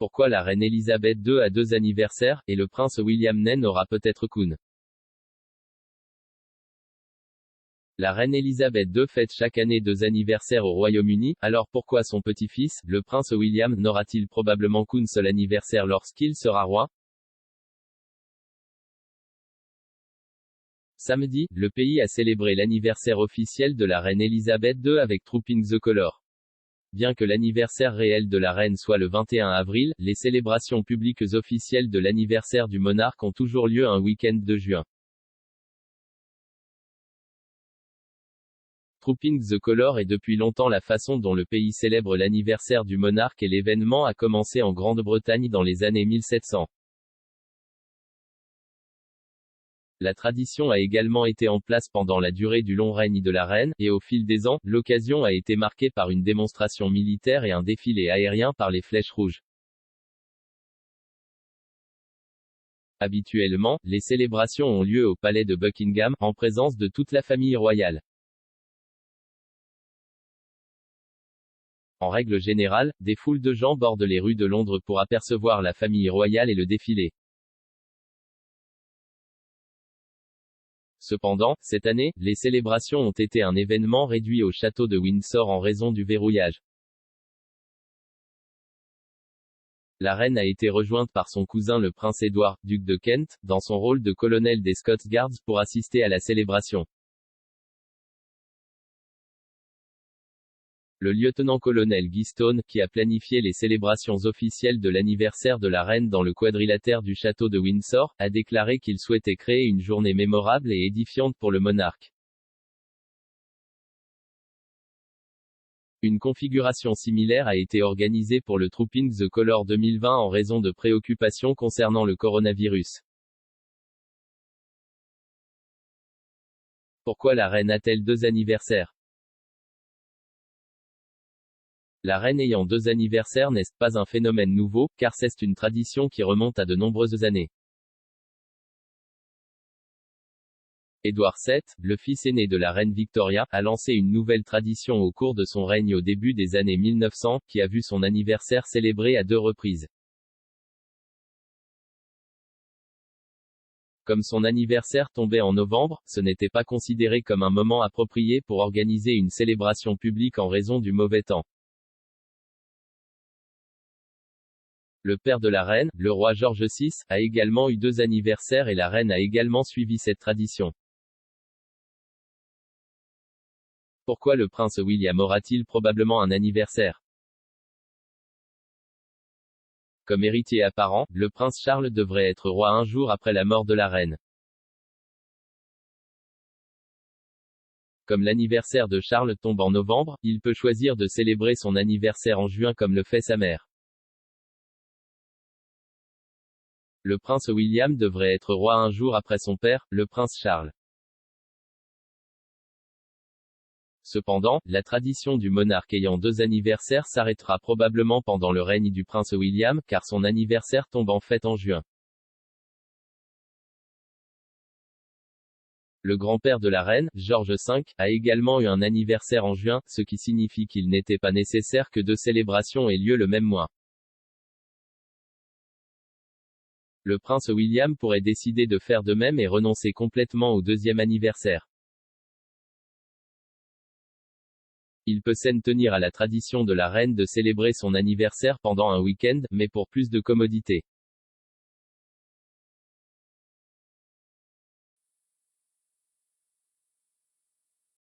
Pourquoi la reine Elisabeth II a 2 anniversaires, et le prince William n'aura peut-être qu'une? La reine Elisabeth II fête chaque année 2 anniversaires au Royaume-Uni, alors pourquoi son petit-fils, le prince William, n'aura-t-il probablement qu'une seule anniversaire lorsqu'il sera roi? Samedi, le pays a célébré l'anniversaire officiel de la reine Elisabeth II avec Trooping the Colour. Bien que l'anniversaire réel de la reine soit le 21 avril, les célébrations publiques officielles de l'anniversaire du monarque ont toujours lieu un week-end de juin. Trooping the Colour est depuis longtemps la façon dont le pays célèbre l'anniversaire du monarque et l'événement a commencé en Grande-Bretagne dans les années 1700. La tradition a également été en place pendant la durée du long règne de la reine, et au fil des ans, l'occasion a été marquée par une démonstration militaire et un défilé aérien par les Flèches rouges. Habituellement, les célébrations ont lieu au palais de Buckingham, en présence de toute la famille royale. En règle générale, des foules de gens bordent les rues de Londres pour apercevoir la famille royale et le défilé. Cependant, cette année, les célébrations ont été un événement réduit au château de Windsor en raison du verrouillage. La reine a été rejointe par son cousin le prince Édouard, duc de Kent, dans son rôle de colonel des Scots Guards pour assister à la célébration. Le lieutenant-colonel Guy Stone, qui a planifié les célébrations officielles de l'anniversaire de la reine dans le quadrilatère du château de Windsor, a déclaré qu'il souhaitait créer une journée mémorable et édifiante pour le monarque. Une configuration similaire a été organisée pour le Trooping the Colour 2020 en raison de préoccupations concernant le coronavirus. Pourquoi la reine a-t-elle 2 anniversaires? La reine ayant 2 anniversaires n'est pas un phénomène nouveau, car c'est une tradition qui remonte à de nombreuses années. Édouard VII, le fils aîné de la reine Victoria, a lancé une nouvelle tradition au cours de son règne au début des années 1900, qui a vu son anniversaire célébré à 2 reprises. Comme son anniversaire tombait en novembre, ce n'était pas considéré comme un moment approprié pour organiser une célébration publique en raison du mauvais temps. Le père de la reine, le roi George VI, a également eu 2 anniversaires et la reine a également suivi cette tradition. Pourquoi le prince William aura-t-il probablement un anniversaire? Comme héritier apparent, le prince Charles devrait être roi un jour après la mort de la reine. Comme l'anniversaire de Charles tombe en novembre, il peut choisir de célébrer son anniversaire en juin comme le fait sa mère. Le prince William devrait être roi un jour après son père, le prince Charles. Cependant, la tradition du monarque ayant 2 anniversaires s'arrêtera probablement pendant le règne du prince William, car son anniversaire tombe en fait en juin. Le grand-père de la reine, George V, a également eu un anniversaire en juin, ce qui signifie qu'il n'était pas nécessaire que 2 célébrations aient lieu le même mois. Le prince William pourrait décider de faire de même et renoncer complètement au 2e anniversaire. Il peut s'en tenir à la tradition de la reine de célébrer son anniversaire pendant un week-end, mais pour plus de commodité.